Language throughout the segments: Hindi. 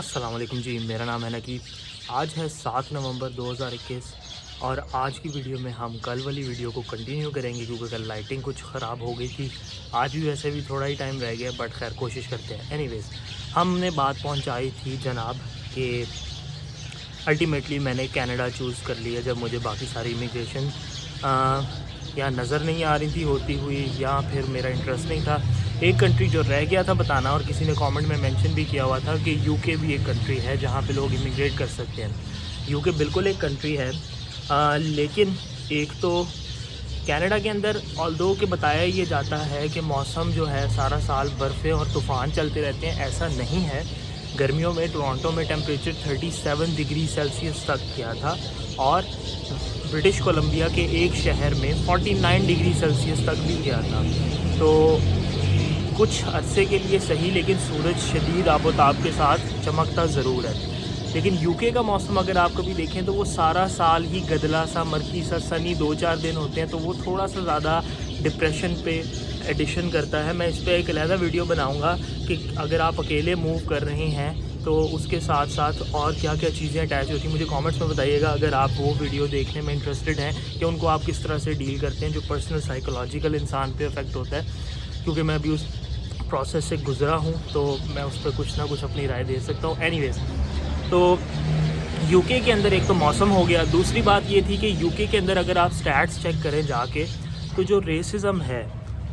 अस्सलाम वालेकुम जी, मेरा नाम है नकीब। आज है 7 नवंबर 2021 और आज की वीडियो में हम कल वाली वीडियो को कंटिन्यू करेंगे क्योंकि कल लाइटिंग कुछ ख़राब हो गई थी। आज भी वैसे भी थोड़ा ही टाइम रह गया बट खैर कोशिश करते हैं। एनीवेज़, हमने बात पहुंचाई थी जनाब कि अल्टीमेटली मैंने कनाडा चूज़ कर लिया जब मुझे बाकी सारी इमिग्रेशन या नज़र नहीं आ रही थी होती हुई या फिर मेरा इंटरेस्ट नहीं था। एक कंट्री जो रह गया था बताना, और किसी ने कमेंट में मेंशन भी किया हुआ था कि यूके भी एक कंट्री है जहाँ पे लोग इमिग्रेट कर सकते हैं। यूके बिल्कुल एक कंट्री है, लेकिन एक तो कनाडा के अंदर ऑल्दो के बताया ये जाता है कि मौसम जो है सारा साल बर्फ़ें और तूफ़ान चलते रहते हैं, ऐसा नहीं है। गर्मियों में टोरंटो में टेम्परेचर 37 डिग्री सेल्सियस तक गया था और ब्रिटिश कोलंबिया के एक शहर में 49 डिग्री सेल्सियस तक भी गया था। तो कुछ अरसे के लिए सही, लेकिन सूरज शदीद आबोताब के साथ चमकता ज़रूर है। लेकिन यूके का मौसम अगर आप कभी देखें तो वो सारा साल ही गदला सा मरकी सा सनी 2-4 दिन होते हैं, तो वो थोड़ा सा ज़्यादा डिप्रेशन पे एडिशन करता है। मैं इस पर एक अलहदा वीडियो बनाऊंगा कि अगर आप अकेले मूव कर रहे हैं तो उसके साथ साथ और क्या क्या चीज़ें अटैच होती हैं। मुझे कमेंट्स में बताइएगा अगर आप वो वीडियो देखने में इंटरेस्टेड हैं कि उनको आप किस तरह से डील करते हैं जो पर्सनल साइकोलॉजिकल इंसान पे अफेक्ट होता है, क्योंकि मैं अभी उस प्रोसेस से गुज़रा हूँ तो मैं उस पर कुछ ना कुछ अपनी राय दे सकता हूँ। एनीवेज़, तो यूके के अंदर एक तो मौसम हो गया, दूसरी बात ये थी कि यूके के अंदर अगर आप स्टैट्स चेक करें जाके तो जो रेसिज़म है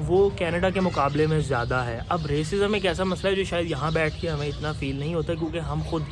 वो कनाडा के मुकाबले में ज़्यादा है। अब रेसिज़म एक ऐसा मसला है जो शायद यहाँ बैठ के हमें इतना फ़ील नहीं होता क्योंकि हम खुद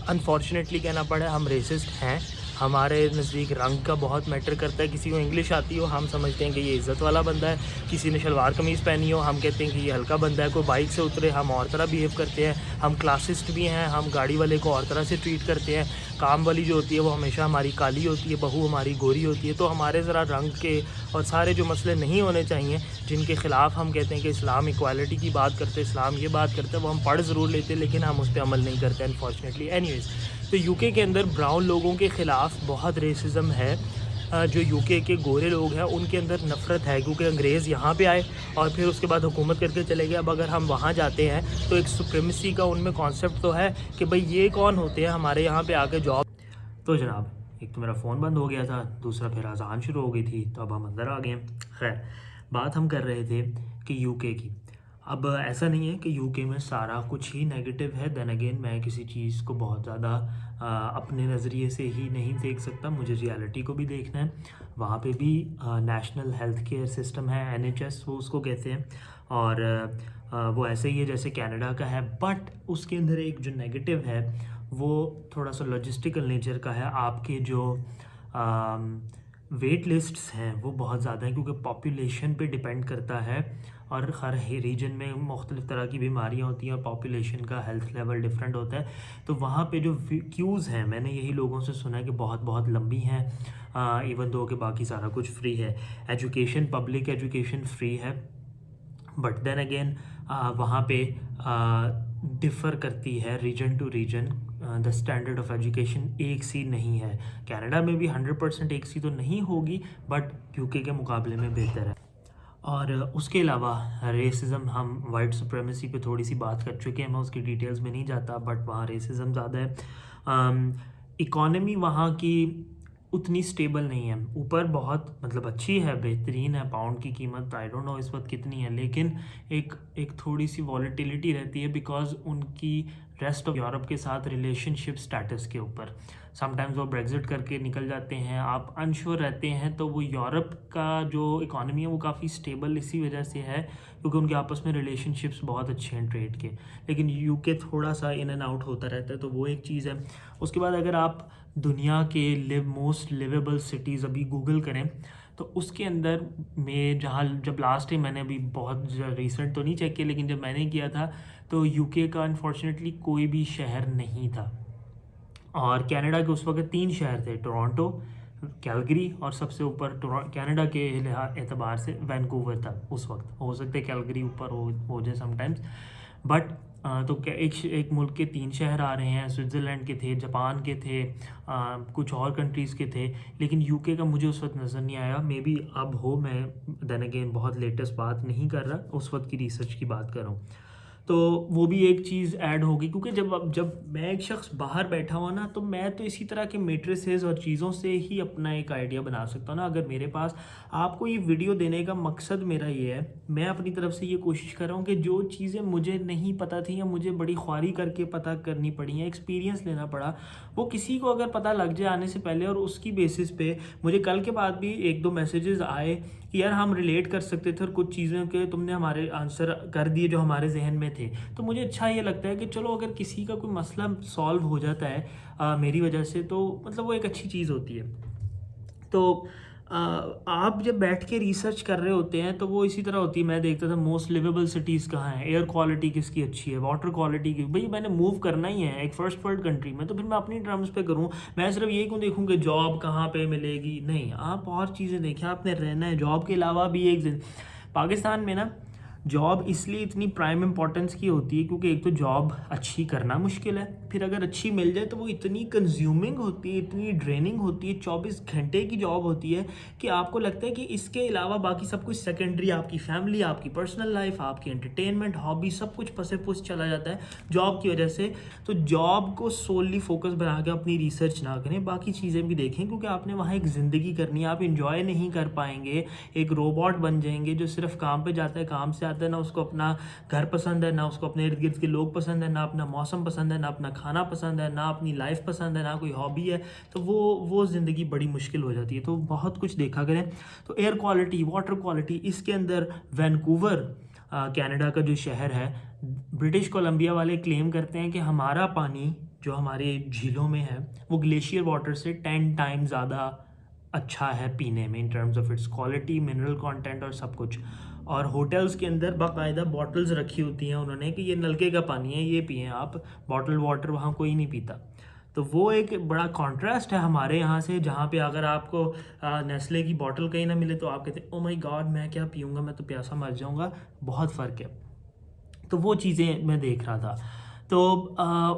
अनफॉर्चुनेटली कहना पड़ा हम रेसिस्ट हैं। हमारे नज़दीक रंग का बहुत मैटर करता है। किसी को इंग्लिश आती हो हम समझते हैं कि ये इज़्ज़त वाला बंदा है, किसी ने शलवार कमीज़ पहनी हो हम कहते हैं कि ये हल्का बंदा है, कोई बाइक से उतरे हम और तरह बिहेव करते हैं। हम क्लासिस्ट भी हैं, हम गाड़ी वाले को और तरह से ट्रीट करते हैं। काम वाली जो होती है वो हमेशा हमारी काली होती है, बहू हमारी गोरी होती है। तो हमारे ज़रा रंग के और सारे जो मसले नहीं होने चाहिए जिनके ख़िलाफ़ हम कहते हैं कि इस्लाम इक्वालिटी की बात करते हैं, इस्लाम ये बात करते हैं, वो हम पढ़ ज़रूर लेते हैं लेकिन हम उस पर अमल नहीं करते अनफॉर्चुनेटली। एनीवेज़, तो यूके के अंदर ब्राउन लोगों के ख़िलाफ़ बहुत रेसिज़म है। जो यूके के गोरे लोग हैं उनके अंदर नफ़रत है क्योंकि अंग्रेज़ यहाँ पे आए और फिर उसके बाद हुकूमत करके चले गए। अब अगर हम वहाँ जाते हैं तो एक सुप्रीमेसी का उनमें कॉन्सेप्ट तो है कि भाई ये कौन होते हैं हमारे यहाँ पे आके जॉब। तो जनाब, एक तो मेरा फ़ोन बंद हो गया था, दूसरा फिर अज़ान शुरू हो गई थी तो अब हम अंदर आ गए हैं। खैर, बात हम कर रहे थे कि यूके की। अब ऐसा नहीं है कि यूके में सारा कुछ ही नेगेटिव है। देन अगेन, मैं किसी चीज़ को बहुत ज़्यादा अपने नज़रिए से ही नहीं देख सकता, मुझे रियलिटी को भी देखना है। वहाँ पे भी नेशनल हेल्थ केयर सिस्टम है, NHS वो उसको कहते हैं, और वो ऐसे ही है जैसे कनाडा का है। बट उसके अंदर एक जो नेगेटिव है वो थोड़ा सा लॉजिस्टिकल नेचर का है। आपके जो वेट लिस्ट्स हैं वो बहुत ज़्यादा हैं क्योंकि पॉपुलेशन पे डिपेंड करता है और हर रीजन में मुख्तलिफ़ तरह की बीमारियां होती हैं और पॉपुलेशन का हेल्थ लेवल डिफरेंट होता है। तो वहाँ पे जो क्यूज़ हैं, मैंने यही लोगों से सुना है कि बहुत बहुत लंबी हैं, इवन दो कि बाकी सारा कुछ फ्री है। एजुकेशन, पब्लिक एजुकेशन फ्री है, बट देन अगेन वहाँ पे डिफ़र करती है region to region. The standard of education एक सी नहीं है। कनाडा में भी 100% एक सी तो नहीं होगी, बट यूके के मुकाबले में बेहतर है। और उसके अलावा रेसिज़म, हम वाइट सुप्रीमेसी पे थोड़ी सी बात कर चुके हैं, मैं उसकी डिटेल्स में नहीं जाता, बट वहाँ रेसिज़म ज़्यादा है। इकॉनमी वहाँ की उतनी स्टेबल नहीं है। ऊपर बहुत मतलब अच्छी है, बेहतरीन है। पाउंड की कीमत आई डोंट नो इस वक्त कितनी है, लेकिन एक एक थोड़ी सी वॉलेटिलिटी रहती है बिकॉज उनकी रेस्ट ऑफ यूरोप के साथ रिलेशनशिप स्टेटस के ऊपर। समटाइम्स वो ब्रेग्जिट करके निकल जाते हैं, आप अनश्योर रहते हैं, तो वो यूरोप का जो इकॉनमी है वो काफ़ी स्टेबल इसी वजह से है क्योंकि उनके आपस में रिलेशनशिप्स बहुत अच्छे हैं ट्रेड के। लेकिन यूके थोड़ा सा इन एंड आउट होता रहता है, तो वो एक चीज़ है। उसके बाद अगर आप दुनिया के मोस्ट लिवेबल सिटीज़ अभी गूगल करें तो उसके अंदर में जहाँ जब लास्ट टाइम मैंने अभी बहुत रिसेंट तो नहीं चेक किया, लेकिन जब मैंने किया था तो यूके का अनफॉर्चुनेटली कोई भी शहर नहीं था। और कनाडा के उस वक्त 3 शहर थे, टोरंटो, कैलगरी और सबसे ऊपर कनाडा के एतबार से वैंकूवर था उस वक्त। हो सकता है कैलगरी ऊपर हो जाए समटाइम्स, बट तो क्या एक मुल्क के 3 शहर आ रहे हैं। स्विट्ज़रलैंड के थे, जापान के थे, कुछ और कंट्रीज़ के थे, लेकिन यूके का मुझे उस वक्त नज़र नहीं आया। मे बी अब हो, मैं देन अगेन बहुत लेटेस्ट बात नहीं कर रहा, उस वक्त की रिसर्च की बात कर रहा हूँ। तो वो भी एक चीज़ ऐड होगी, क्योंकि जब मैं एक शख्स बाहर बैठा हुआ ना, तो मैं तो इसी तरह के मेट्रिसेस और चीज़ों से ही अपना एक आइडिया बना सकता हूँ ना। अगर मेरे पास, आपको ये वीडियो देने का मकसद मेरा ये है, मैं अपनी तरफ से ये कोशिश कर रहा हूँ कि जो चीज़ें मुझे नहीं पता थी या मुझे बड़ी ख्वारी करके पता करनी पड़ी या एक्सपीरियंस लेना पड़ा, वो किसी को अगर पता लग जाए आने से पहले, और उसकी बेसिस पे मुझे कल के बाद भी एक दो मैसेजेस आए कि यार हम रिलेट कर सकते थे और कुछ चीज़ों के तुमने हमारे आंसर कर दिए जो हमारे जहन में थे, तो मुझे अच्छा ये लगता है कि चलो अगर किसी का कोई मसला सॉल्व हो जाता है मेरी वजह से, तो मतलब वो एक अच्छी चीज़ होती है। तो आप जब बैठ के रिसर्च कर रहे होते हैं तो वो इसी तरह होती है। मैं देखता था मोस्ट लिवेबल सिटीज़ कहाँ हैं, एयर क्वालिटी किसकी अच्छी है, वाटर क्वालिटी की, भाई मैंने मूव करना ही है एक फर्स्ट वर्ल्ड कंट्री में, तो फिर मैं अपनी टर्म्स पे करूँ। मैं सिर्फ यही क्यों देखूँ कि जॉब कहाँ पे मिलेगी, नहीं, आप और चीज़ें देखें। आपने रहना है, जॉब के अलावा भी एक पाकिस्तान में ना जॉब इसलिए इतनी प्राइम इंपॉर्टेंस की होती है क्योंकि एक तो जॉब अच्छी करना मुश्किल है, फिर अगर अच्छी मिल जाए तो वो इतनी कंज्यूमिंग होती है, इतनी ड्रेनिंग होती है, 24 घंटे की जॉब होती है कि आपको लगता है कि इसके अलावा बाकी सब कुछ सेकेंडरी, आपकी फैमिली, आपकी पर्सनल लाइफ, आपकी एंटरटेनमेंट, हॉबी, सब कुछ पसे पुस चला जाता है जॉब की वजह से। तो जॉब को सोली फोकस बना के अपनी रिसर्च ना करें, बाकी चीज़ें भी देखें, क्योंकि आपने वहाँ एक ज़िंदगी करनी है। आप इंजॉय नहीं कर पाएंगे, एक रोबोट बन जाएंगे जो सिर्फ काम पे जाता है, काम से आता है, ना उसको अपना घर पसंद है, ना उसको अपने इर्द गिर्द के लोग पसंद है, ना अपना मौसम पसंद है, ना अपना खाना पसंद है, ना अपनी लाइफ पसंद है, ना कोई हॉबी है, तो वो ज़िंदगी बड़ी मुश्किल हो जाती है। तो बहुत कुछ देखा करें। तो एयर क्वालिटी, वाटर क्वालिटी, इसके अंदर वैंकूवर कनाडा का जो शहर है, ब्रिटिश कोलंबिया वाले क्लेम करते हैं कि हमारा पानी जो हमारे झीलों में है वो ग्लेशियर वाटर से 10 टाइम ज़्यादा अच्छा है पीने में, in terms of its quality, mineral content और सब कुछ। और होटल्स के अंदर बाकायदा बॉटल्स रखी होती हैं उन्होंने कि ये नलके का पानी है, ये पिएं आप, बॉटल वाटर वहाँ कोई नहीं पीता। तो वो एक बड़ा कॉन्ट्रास्ट है हमारे यहाँ से, जहाँ पे अगर आपको नेस्ले की बॉटल कहीं ना मिले तो आप कहते हैं ओ माय गॉड मैं क्या पीऊँगा, मैं तो प्यासा मर जाऊँगा। बहुत फ़र्क है। तो वो चीज़ें मैं देख रहा था। तो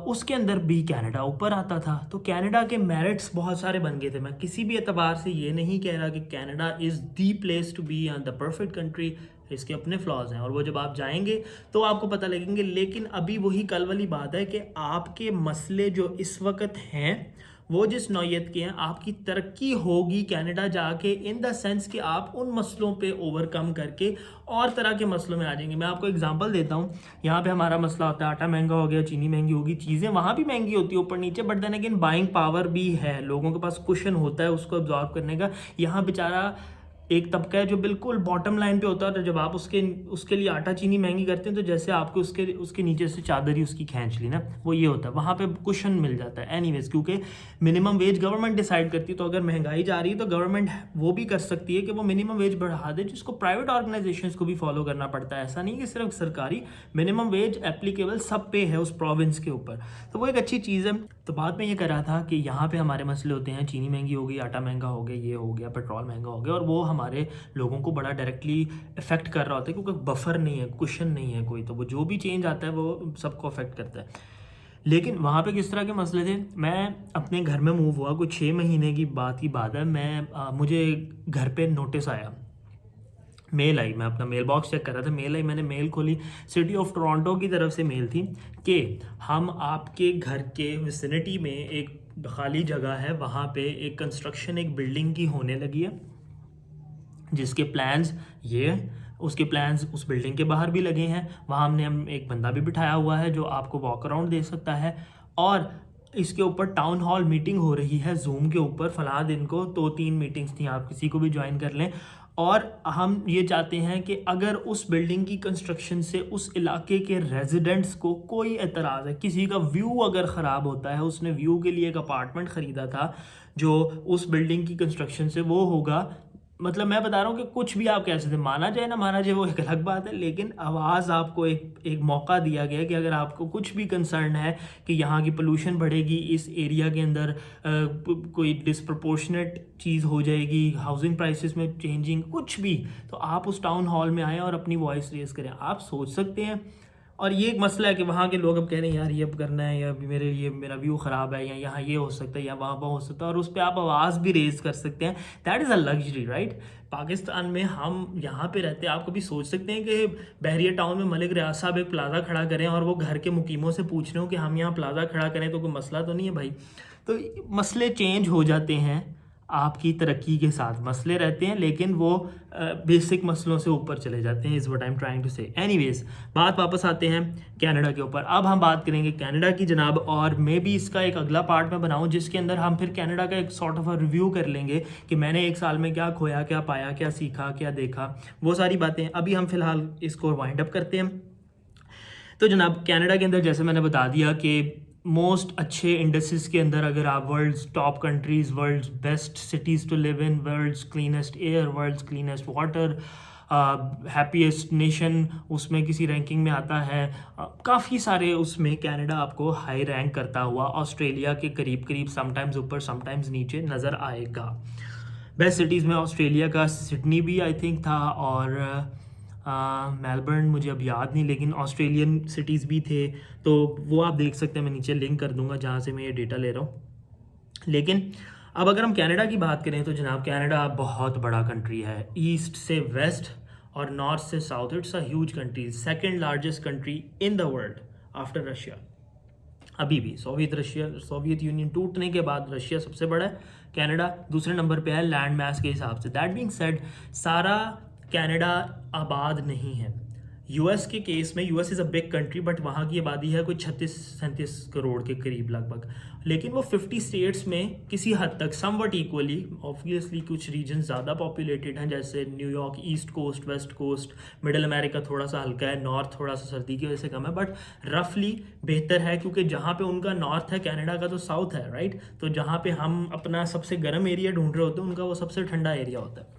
उसके अंदर भी कनाडा ऊपर आता था। तो कनाडा के मेरिट्स बहुत सारे बन गए थे। मैं किसी भी एतबार से ये नहीं कह रहा कि Canada is the place to be the perfect country, इसके अपने फ्लॉज हैं और वो जब आप जाएंगे तो आपको पता लगेंगे। लेकिन अभी वही कल वाली बात है कि आपके मसले जो इस वक्त हैं वो जिस नौयत के हैं, आपकी तरक्की होगी कनाडा जाके, इन द सेंस कि आप उन मसलों पे ओवरकम करके और तरह के मसलों में आ जाएंगे। मैं आपको एग्जांपल देता हूँ। यहाँ पे हमारा मसला होता है आटा महंगा हो गया, चीनी महंगी होगी, चीज़ें वहाँ भी महंगी होती है ऊपर नीचे, but then again buying power भी है, लोगों के पास कुशन होता है उसको अब्जॉर्व करने का। यहाँ बेचारा एक तबका है जो बिल्कुल बॉटम लाइन पे होता है, तो जब आप उसके लिए आटा चीनी महंगी करते हैं तो जैसे आपको उसके नीचे से चादर ही उसकी खींच ली ना, वो ये होता है। वहाँ पे कुशन मिल जाता है एनीवेज, क्योंकि मिनिमम वेज गवर्नमेंट डिसाइड करती है। तो अगर महंगाई जा रही है तो गवर्नमेंट वो भी कर सकती है कि वो मिनिमम वेज बढ़ा दे, जिसको प्राइवेट ऑर्गेनाइजेशंस को भी फॉलो करना पड़ता है। ऐसा नहीं कि सिर्फ सरकारी, मिनिमम वेज एप्लीकेबल सब पे है उस प्रोविंस के ऊपर। तो वो एक अच्छी चीज़ है। तो बाद में ये कर रहा था कि यहाँ पे हमारे मसले होते हैं, चीनी महंगी हो गई, आटा महंगा हो गया, ये हो गया, पेट्रोल महंगा हो गया, और वो हमारे लोगों को बड़ा डायरेक्टली इफेक्ट कर रहा होता है क्योंकि बफर नहीं है, कुशन नहीं है कोई, तो वो जो भी चेंज आता है वो सबको अफेक्ट करता है। लेकिन वहाँ पे किस तरह के मसले थे, मैं अपने घर में मूव हुआ, कुछ 6 महीने की बात है। मुझे घर पे नोटिस आया, मेल आई, मैं अपना मेल बॉक्स चेक कर रहा था, मेल आई, मैंने मेल खोली, सिटी ऑफ टोरंटो की तरफ से मेल थी कि हम आपके घर के विसिनिटी में एक खाली जगह है, वहाँ पे एक कंस्ट्रक्शन एक बिल्डिंग की होने लगी है, जिसके प्लान्स ये, उसके प्लान्स उस बिल्डिंग के बाहर भी लगे हैं, वहाँ हम एक बंदा भी बिठाया हुआ है जो आपको वॉक अराउंड दे सकता है, और इसके ऊपर टाउन हॉल मीटिंग हो रही है जूम के ऊपर फलां दिन को, 2-3 मीटिंग्स थी, आप किसी को भी ज्वाइन कर लें। और हम ये चाहते हैं कि अगर उस बिल्डिंग की कंस्ट्रक्शन से उस इलाके के रेजिडेंट्स को कोई एतराज़ है, किसी का व्यू अगर ख़राब होता है, उसने व्यू के लिए एक अपार्टमेंट ख़रीदा था जो उस बिल्डिंग की कंस्ट्रक्शन से वो होगा, मतलब मैं बता रहा हूँ कि कुछ भी आप कह सकते हैं, माना जाए ना माना जाए वो एक अलग बात है, लेकिन आवाज़ आपको एक मौका दिया गया कि अगर आपको कुछ भी कंसर्न है कि यहाँ की पोल्यूशन बढ़ेगी, इस एरिया के अंदर कोई डिसप्रपोर्शनेट चीज़ हो जाएगी, हाउसिंग प्राइसेस में चेंजिंग, कुछ भी, तो आप उस टाउन हॉल में आएँ और अपनी वॉइस रेज करें। आप सोच सकते हैं और ये एक मसला है कि वहाँ के लोग अब कह रहे हैं यार ये अब करना है, या अभी मेरे लिए मेरा व्यू ख़राब है, या यहाँ ये हो सकता है, या वहाँ वो हो सकता है, और उस पर आप आवाज़ भी रेज़ कर सकते हैं। That is a luxury, right. Pakistan में हम यहाँ पे रहते हैं, आप कभी सोच सकते हैं कि बहरिया टाउन में मलिक रियाज साहब एक प्लाज़ा खड़ा करें और वो घर के मुकीमों से पूछ रहे हो कि हम यहाँ प्लाज़ा खड़ा करें, तो कोई मसला तो नहीं है भाई। तो मसले चेंज हो जाते हैं आपकी तरक्की के साथ, मसले रहते हैं लेकिन वो बेसिक मसलों से ऊपर चले जाते हैं, is what I am trying to say. Anyways, बात वापस आते हैं कनाडा के ऊपर। अब हम बात करेंगे कनाडा की जनाब, और मे बी इसका एक अगला पार्ट मैं बनाऊं जिसके अंदर हम फिर कनाडा का एक सॉर्ट ऑफ अ रिव्यू कर लेंगे कि मैंने एक साल में क्या खोया, क्या पाया, क्या सीखा, क्या देखा, वो सारी बातें। अभी हम फिलहाल इसको वाइंड अप करते हैं। तो जनाब कनाडा के अंदर जैसे मैंने बता दिया कि मोस्ट अच्छे इंडस्ट्रीज के अंदर अगर आप world's top countries, world's best cities to live in, world's cleanest air, world's cleanest water, happiest nation, उसमें किसी रैंकिंग में आता है। काफ़ी सारे उसमें कनाडा आपको हाई रैंक करता हुआ ऑस्ट्रेलिया के करीब करीब समटाइम्स ऊपर समटाइम्स नीचे नज़र आएगा। बेस्ट सिटीज़ में ऑस्ट्रेलिया का सिडनी भी आई थिंक था, और मेलबर्न मुझे अब याद नहीं, लेकिन ऑस्ट्रेलियन सिटीज़ भी थे। तो वो आप देख सकते हैं, मैं नीचे लिंक कर दूंगा जहाँ से मैं ये डेटा ले रहा हूँ। लेकिन अब अगर हम कनाडा की बात करें तो जनाब कनाडा बहुत बड़ा कंट्री है, ईस्ट से वेस्ट और नॉर्थ से south. It's a huge country, second largest country in the world after Russia. अभी भी सोवियत यूनियन टूटने के बाद रशिया सबसे बड़ा है, कनाडा दूसरे नंबर पे है लैंड मास के हिसाब से। दैट बीइंग सेड, सारा कनाडा आबाद नहीं है। यूएस के केस में, US is a big country but वहाँ की आबादी है कोई 36-37 करोड़ के करीब लगभग, लेकिन वो 50 स्टेट्स में किसी हद तक समवट इक्वली, ऑब्वियसली कुछ रीजन ज़्यादा पॉपुलेटेड हैं जैसे New York, east coast, west coast, middle America थोड़ा सा हल्का है, नॉर्थ थोड़ा सा सर्दी की वजह से कम है, बट रफली बेहतर है क्योंकि जहाँ पे उनका नॉर्थ है कनाडा का तो साउथ है, राइट। तो जहाँ पे हम अपना सबसे गर्म एरिया ढूंढ रहे होते हैं उनका वो सबसे ठंडा एरिया होता है।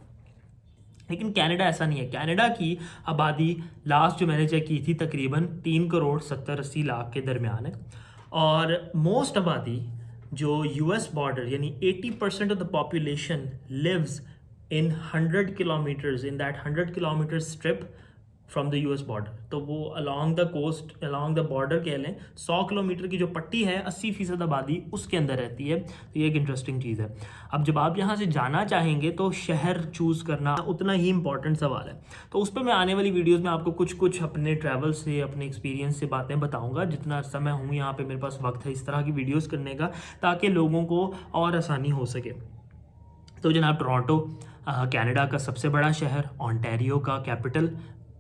लेकिन कनाडा ऐसा नहीं है। कनाडा की आबादी लास्ट जो मैंने चेक की थी तकरीबन 3 करोड़ 70-80 लाख के दरमियान है, और मोस्ट आबादी जो यूएस बॉर्डर यानी 80% of the population lives in 100 kilometers, in that 100 kilometer strip from the US border. तो वो along the coast, along the border कह लें, 100 किलोमीटर की जो पट्टी है 80% आबादी उसके अंदर रहती है। तो ये एक इंटरेस्टिंग चीज़ है। अब जब आप यहाँ से जाना चाहेंगे तो शहर चूज़ करना उतना ही इंपॉर्टेंट सवाल है। तो उस पर मैं आने वाली वीडियोज़ में आपको कुछ कुछ अपने ट्रैवल से, अपने एक्सपीरियंस से बातें बताऊँगा। जितना समय हूँ यहाँ पर, मेरे पास वक्त है इस तरह की वीडियोज़ करने का, ताकि लोगों को और आसानी हो सके। तो जनाब टोरंटो कनाडा का सबसे बड़ा शहर, ओंटारियो का कैपिटल।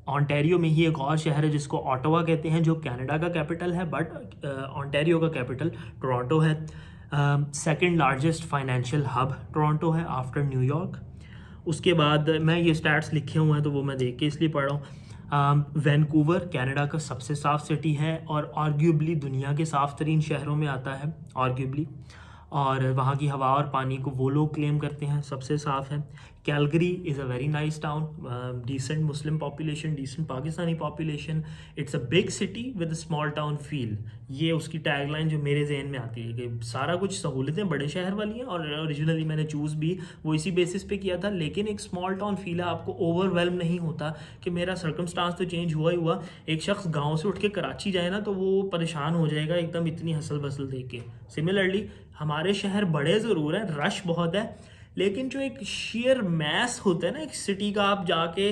ओंटारियो में ही एक और शहर है जिसको ऑटोवा कहते हैं जो कनाडा का कैपिटल है, बट ओंटारियो का कैपिटल टोरंटो है। Second largest financial hub Toronto है आफ्टर न्यूयॉर्क। उसके बाद मैं ये स्टैट्स लिखे हुए हैं तो वो मैं देख के इसलिए पढ़ रहा हूँ। वैंकूवर कनाडा का सबसे साफ़ सिटी है और आर्ग्यूबली दुनिया के साफ़ तरीन शहरों में आता है, आर्ग्यूबली। और वहाँ की हवा और पानी को वो लोग क्लेम करते हैं सबसे साफ़ है। Calgary is a very nice town, decent Muslim population, decent Pakistani population. It's a big city with a small town feel. ये उसकी टैगलाइन जो मेरे जहन में आती है कि सारा कुछ सहूलतें बड़े शहर वाली हैं, और ओरिजिनली मैंने चूज़ भी वो इसी बेसिस पे किया था, लेकिन एक स्मॉल टाउन फील है। आपको ओवरवेल्म नहीं होता कि मेरा सर्कमस्टांस तो चेंज हुआ ही हुआ। एक शख्स गाँव से उठ के कराची जाए ना तो वो परेशान हो जाएगा एकदम इतनी हसल बसल देख के। सिमिलरली हमारे शहर बड़े ज़रूर हैं, रश बहुत है, लेकिन जो एक शेयर मैस होता है ना एक सिटी का, आप जाके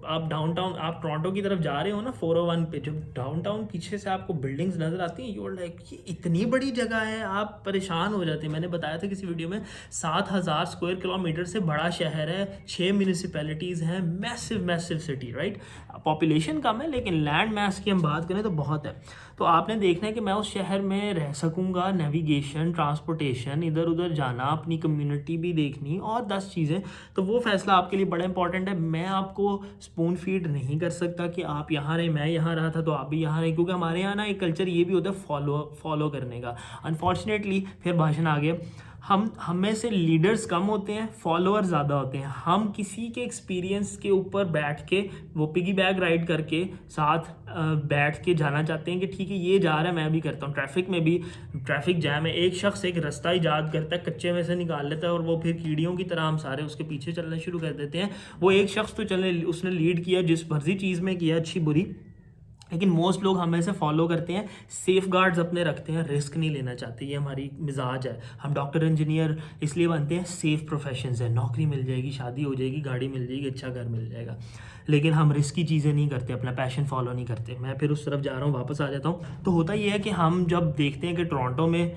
आप डाउनटाउन, आप टोरंटो की तरफ जा रहे हो ना 401 पे, जब डाउनटाउन पीछे से आपको बिल्डिंग्स नज़र आती हैं, यू आर लाइक ये इतनी बड़ी जगह है, आप परेशान हो जाते हैं। मैंने बताया था किसी वीडियो में 7000 स्क्वायर किलोमीटर से बड़ा शहर है, 6 म्यूनिसिपैलिटीज़ हैं, massive massive city, right. Population कम है लेकिन लैंड मैस की हम बात करें तो बहुत है। तो आपने देखना है कि मैं उस शहर में रह सकूँगा, नेविगेशन, ट्रांसपोर्टेशन, इधर उधर जाना, अपनी कम्युनिटी भी देखनी और 10 चीज़ें, तो वो फैसला आपके लिए बड़ा इंपॉर्टेंट है। मैं आपको स्पून फीड नहीं कर सकता कि आप यहाँ रहे, मैं यहाँ रहा था तो आप भी यहाँ रहे, क्योंकि हमारे यहाँ ना एक कल्चर ये भी होता है फॉलो करने का। अनफॉर्चुनेटली फिर भाषण आ गया, हम में से लीडर्स कम होते हैं, फॉलोअर ज़्यादा होते हैं। हम किसी के एक्सपीरियंस के ऊपर बैठ के वो पिगी बैग राइड करके साथ बैठ के जाना चाहते हैं कि ठीक है ये जा रहा है मैं भी करता हूँ। ट्रैफिक में भी ट्रैफिक जैम है, एक शख्स एक रास्ता ईजाद करता है, कच्चे में से निकाल लेता है और वो फिर कीड़ियों की तरह हम सारे उसके पीछे चलना शुरू कर देते हैं। वो एक शख्स तो चले, उसने लीड किया जिस मर्जी चीज़ में किया, अच्छी बुरी, लेकिन मोस्ट लोग हमें से फॉलो करते हैं, सेफ गार्ड्स अपने रखते हैं, रिस्क नहीं लेना चाहते। ये हमारी मिजाज है। हम डॉक्टर इंजीनियर इसलिए बनते हैं, सेफ प्रोफेशंस है, नौकरी मिल जाएगी, शादी हो जाएगी, गाड़ी मिल जाएगी, अच्छा घर मिल जाएगा, लेकिन हम रिस्की चीज़ें नहीं करते, अपना पैशन फॉलो नहीं करते। मैं फिर उस तरफ जा रहा हूँ, वापस आ जाता हूँ। तो होता ये है कि हम जब देखते हैं कि टोरंटो में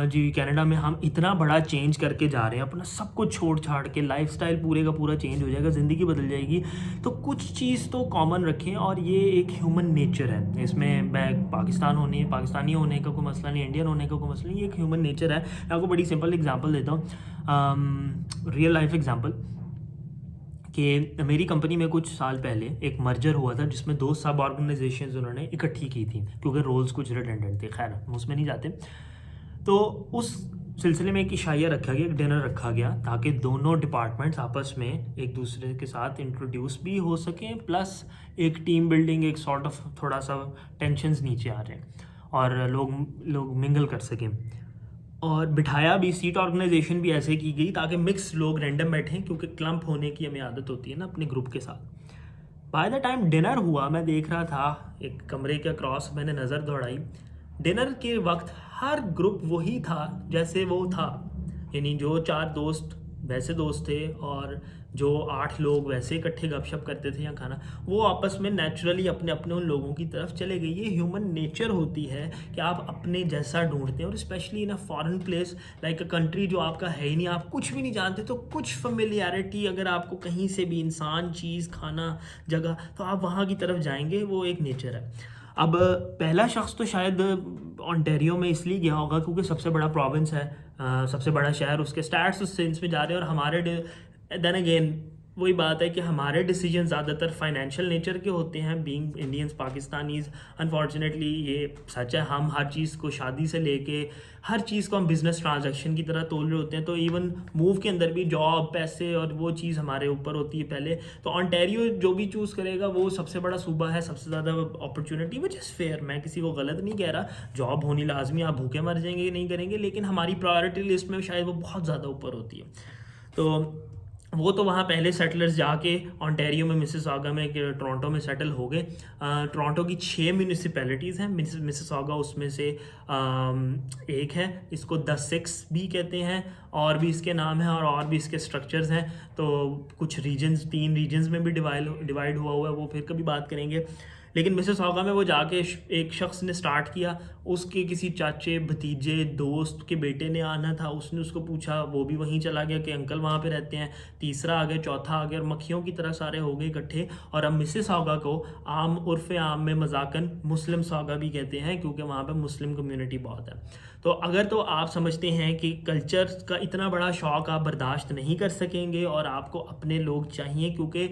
जी कनाडा में हम इतना बड़ा चेंज करके जा रहे हैं, अपना सब कुछ छोड़ छाड़ के, लाइफस्टाइल पूरे का पूरा चेंज हो जाएगा, ज़िंदगी बदल जाएगी, तो कुछ चीज़ तो कॉमन रखें। और ये एक ह्यूमन नेचर है, इसमें पाकिस्तानी होने का कोई मसला नहीं, इंडियन होने का कोई मसला नहीं, ये एक ह्यूमन नेचर है। मैं आपको बड़ी सिंपल एग्जांपल देता हूँ, रियल लाइफ एग्जांपल, कि मेरी कंपनी में कुछ साल पहले एक मर्जर हुआ था जिसमें 2 सब ऑर्गेनाइजेशंस उन्होंने इकट्ठी की थी, क्योंकि रोल्स कुछ रिडेंडेंट थे। खैर हम उसमें नहीं जाते। तो उस सिलसिले में एक इशाया रखा गया, एक डिनर रखा गया, ताकि दोनों डिपार्टमेंट्स आपस में एक दूसरे के साथ इंट्रोड्यूस भी हो सकें, प्लस एक टीम बिल्डिंग, एक सॉर्ट ऑफ थोड़ा सा टेंशन्स नीचे आ रहे हैं और लोग मिंगल कर सकें। और बिठाया भी, सीट ऑर्गेनाइजेशन भी ऐसे की गई ताकि मिक्स लोग रैंडम बैठें, क्योंकि क्लम्प होने की हमें आदत होती है ना अपने ग्रुप के साथ। बाय द टाइम डिनर हुआ, मैं देख रहा था एक कमरे के अक्रॉस, मैंने नज़र दौड़ाई, डिनर के वक्त हर ग्रुप वही था जैसे वो था, यानी जो 4 दोस्त वैसे दोस्त थे और जो 8 लोग वैसे इकट्ठे गपशप करते थे या खाना, वो आपस में नेचुरली अपने अपने उन लोगों की तरफ चले गए। ये ह्यूमन नेचर होती है कि आप अपने जैसा ढूंढते हैं, और specially in a foreign place like a country जो आपका है ही नहीं, आप कुछ भी नहीं जानते, तो कुछ फेमिलियरिटी अगर आपको कहीं से भी, इंसान, चीज़, खाना, जगह, तो आप वहाँ की तरफ जाएंगे, वो एक नेचर है। अब पहला शख्स तो शायद ऑन्टेरियो में इसलिए गया होगा क्योंकि सबसे बड़ा प्रोविंस है, सबसे बड़ा शहर, उसके स्टैट्स उस सेंस में जा रहे हैं। और हमारे देन अगेन वही बात है कि हमारे डिसीजन ज़्यादातर फाइनेंशियल नेचर के होते हैं, बीइंग इंडियंस, पाकिस्तानीज़। अनफॉर्चुनेटली ये सच है, हम हर चीज़ को, शादी से लेके हर चीज़ को हम बिज़नेस ट्रांजैक्शन की तरह तोल रहे होते हैं। तो इवन मूव के अंदर भी जॉब, पैसे और वो चीज़ हमारे ऊपर होती है पहले। तो ऑन्टेरियो जो भी चूज़ करेगा वो सबसे बड़ा सूबा है, सबसे ज़्यादा अपॉर्चुनिटी, विच इज़ फेयर, मैं किसी को गलत नहीं कह रहा, जॉब होनी लाजमी, आप भूखे मर जाएंगे नहीं करेंगे, लेकिन हमारी प्रायोरिटी लिस्ट में शायद वो बहुत ज़्यादा ऊपर होती है। तो वो तो वहाँ पहले सेटलर्स जाके ऑन्टेरियो में, मिसिसॉगा में, टोरंटो में सेटल हो गए। टोरंटो की 6 म्यूनिसिपैलिटीज़ हैं, मिसिसॉगा उसमें से एक है, इसको द 6 भी कहते हैं, और भी इसके नाम हैं और भी इसके स्ट्रक्चर्स हैं। तो कुछ रीजन्स, 3 रीजन्स में भी डिवाइड हुआ हुआ है, वो फिर कभी बात करेंगे। लेकिन मिसिसॉगा में वो जाके एक शख्स ने स्टार्ट किया, उसके किसी चाचे, भतीजे, दोस्त के बेटे ने आना था, उसने उसको पूछा, वो भी वहीं चला गया कि अंकल वहाँ पे रहते हैं, तीसरा आ गया, चौथा आ गया, और मक्खियों की तरह सारे हो गए इकट्ठे। और अब मिसिसॉगा को आम उर्फ़ आम में मजाकन मुस्लिम सॉगा भी कहते हैं, क्योंकि वहाँ पे मुस्लिम कम्युनिटी बहुत है। तो अगर तो आप समझते हैं कि कल्चर का इतना बड़ा शौक़ आप नहीं कर सकेंगे और आपको अपने लोग चाहिए, क्योंकि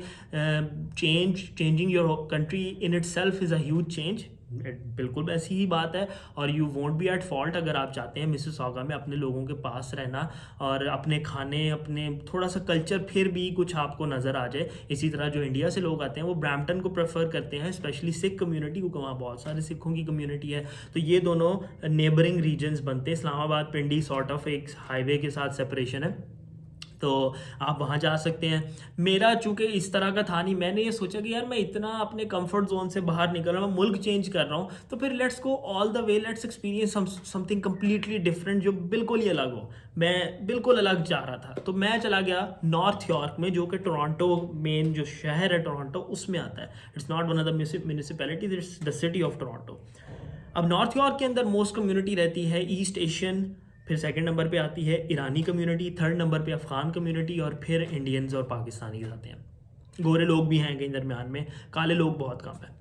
changing your country in it self is a huge change, बिल्कुल ऐसी ही बात है। और you won't be at fault अगर आप चाहते हैं मिसिसॉगा में अपने लोगों के पास रहना और अपने खाने, अपने थोड़ा सा कल्चर फिर भी कुछ आपको नज़र आ जाए। इसी तरह जो इंडिया से लोग आते हैं वो ब्रैम्पटन को प्रेफर करते हैं, स्पेशली सिख कम्युनिटी, क्योंकि वहाँ बहुत सारे सिखों की कम्युनिटी है। तो ये दोनों नेबरिंग रीजन्स बनते हैं। इस्लामाबाद पिंडी सॉर्ट ऑफ एक हाईवे के साथ सेपरेशन है, तो आप वहाँ जा सकते हैं। मेरा चूँकि इस तरह का था नहीं, मैंने ये सोचा कि यार मैं इतना अपने कंफर्ट जोन से बाहर निकल रहा हूँ, मैं मुल्क चेंज कर रहा हूँ, तो फिर let's go all the way, let's experience something completely different, जो बिल्कुल ही अलग हो। मैं बिल्कुल अलग जा रहा था, तो मैं चला गया नॉर्थ यॉर्क में, जो कि टोरंटो, मेन जो शहर है टोरंटो, उसमें आता है। It's not one of the municipalities, it's the city of Toronto. अब नॉर्थ यॉर्क के अंदर मोस्ट कम्युनिटी रहती है ईस्ट एशियन, फिर सेकंड नंबर पे आती है ईरानी कम्युनिटी, थर्ड नंबर पे अफ़गान कम्युनिटी, और फिर इंडियंस और पाकिस्तानी आते हैं। गोरे लोग भी हैं कहीं दरमियान में, काले लोग बहुत कम हैं।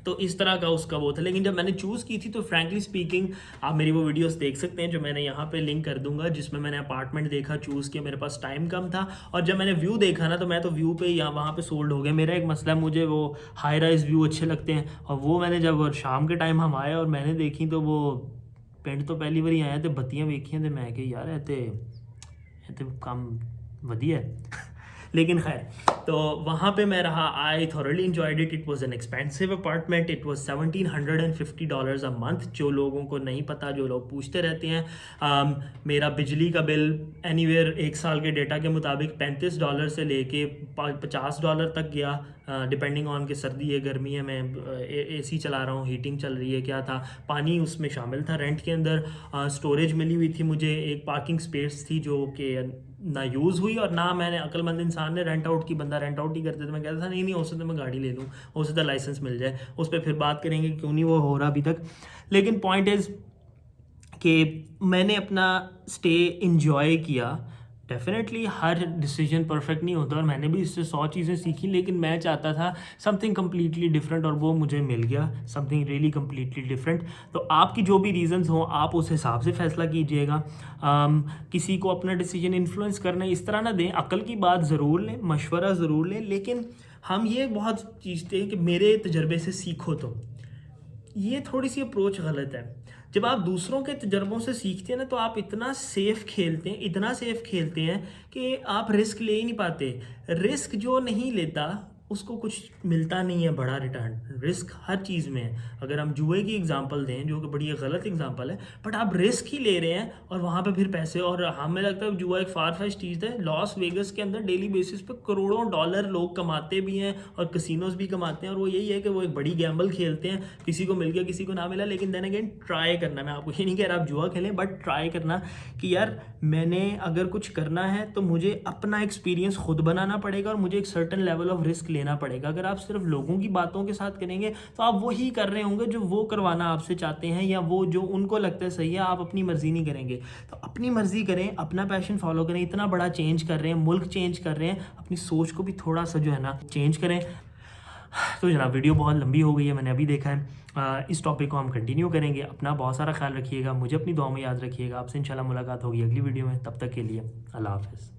तो इस तरह का उसका वो था। लेकिन जब मैंने चूज़ की थी तो फ्रैंकली स्पीकिंग, आप मेरी वो वीडियोस देख सकते हैं जो मैंने यहाँ पे लिंक कर दूंगा, जिसमें मैंने अपार्टमेंट देखा, चूज़ किया, मेरे पास टाइम कम था, और जब मैंने व्यू देखा ना, तो मैं तो व्यू पे या वहाँ पे सोल्ड हो गया। मेरा एक मसला, मुझे वो हाई राइज व्यू अच्छे लगते हैं, और वो मैंने जब शाम के टाइम हम आए और मैंने देखी, तो वो पिंड तो पहली बार आया तो बत्तियां वेखियां, तो मैं कि यार ये तो काम वधिया है। लेकिन खैर, तो वहाँ पे मैं रहा। I thoroughly enjoyed it. It was an expensive apartment. It was $1750 a month. जो लोगों को नहीं पता, जो लोग पूछते रहते हैं, मेरा बिजली का बिल एनीवेयर 1 साल के डेटा के मुताबिक $35 से लेके $50 तक गया, डिपेंडिंग ऑन कि सर्दी है गर्मी है, मैं AC चला रहा हूँ, हीटिंग चल रही है, क्या था, पानी उसमें शामिल था। रेंट के अंदर स्टोरेज मिली हुई थी मुझे, एक पार्किंग स्पेस थी जो कि ना यूज़ हुई, और ना मैंने, अक्लमंद इंसान ने रेंट आउट की, बंदा रेंट आउट ही करते थे। मैं कहता था नहीं हो सकता मैं गाड़ी ले लूँ, हो सकता लाइसेंस मिल जाए, उस पर फिर बात करेंगे क्यों नहीं वो हो रहा अभी तक। लेकिन पॉइंट इज़ कि मैंने अपना स्टे इंजॉय किया। डेफिनेटली हर डिसीजन परफेक्ट नहीं होता और मैंने भी इससे 100 चीज़ें सीखी, लेकिन मैं चाहता था समथिंग कम्प्लीटली डिफरेंट और वो मुझे मिल गया, समथिंग रियली कम्प्लीटली डिफरेंट। तो आपकी जो भी रीजंस हों आप उस हिसाब से फैसला कीजिएगा। किसी को अपना डिसीजन इन्फ्लुएंस करने इस तरह ना दें, अकल की बात ज़रूर लें, मशवरा ज़रूर लें, लेकिन हम ये बहुत चीज़ते हैं कि मेरे तजर्बे से सीखो। तो ये थोड़ी सी अप्रोच गलत है। जब आप दूसरों के तजर्बों से सीखते हैं ना, तो आप इतना सेफ खेलते हैं कि आप रिस्क ले ही नहीं पाते। रिस्क जो नहीं लेता उसको कुछ मिलता नहीं है बड़ा रिटर्न। रिस्क हर चीज़ में है। अगर हम जुए की एग्जांपल दें, जो कि बड़ी गलत एग्जांपल है, बट आप रिस्क ही ले रहे हैं और वहाँ पे फिर पैसे, और हमें लगता है जुआ एक फार फेच चीज़ है। लॉस वेगस के अंदर डेली बेसिस पे करोड़ों डॉलर लोग कमाते भी हैं और कसिनोज भी कमाते हैं, और वो यही है कि वो एक बड़ी गैम्बल खेलते हैं, किसी को मिल गया किसी को ना मिला। लेकिन देन अगेन ट्राई करना, मैं आपको ये नहीं कह रहा आप जुआ खेलें, बट ट्राई करना कि यार मैंने अगर कुछ करना है तो मुझे अपना एक्सपीरियंस खुद बनाना पड़ेगा और मुझे एक सर्टेन लेवल ऑफ रिस्क लेना पड़ेगा। अगर आप सिर्फ लोगों की बातों के साथ करेंगे तो आप वही कर रहे होंगे जो वो करवाना आपसे चाहते हैं, या वो जो उनको लगता है सही है, आप अपनी मर्जी नहीं करेंगे। तो अपनी मर्जी करें, अपना पैशन फॉलो करें। इतना बड़ा चेंज कर रहे हैं, मुल्क चेंज कर रहे हैं, अपनी सोच को भी थोड़ा सा जो है ना चेंज करें। तो जनाब वीडियो बहुत लंबी हो गई है, मैंने अभी देखा है। इस टॉपिक को हम कंटिन्यू करेंगे। अपना बहुत सारा ख्याल रखिएगा, मुझे अपनी दुआ में याद रखिएगा। आपसे इंशाल्लाह मुलाकात होगी अगली वीडियो में। तब तक के लिए अल्लाह हाफ़िज़।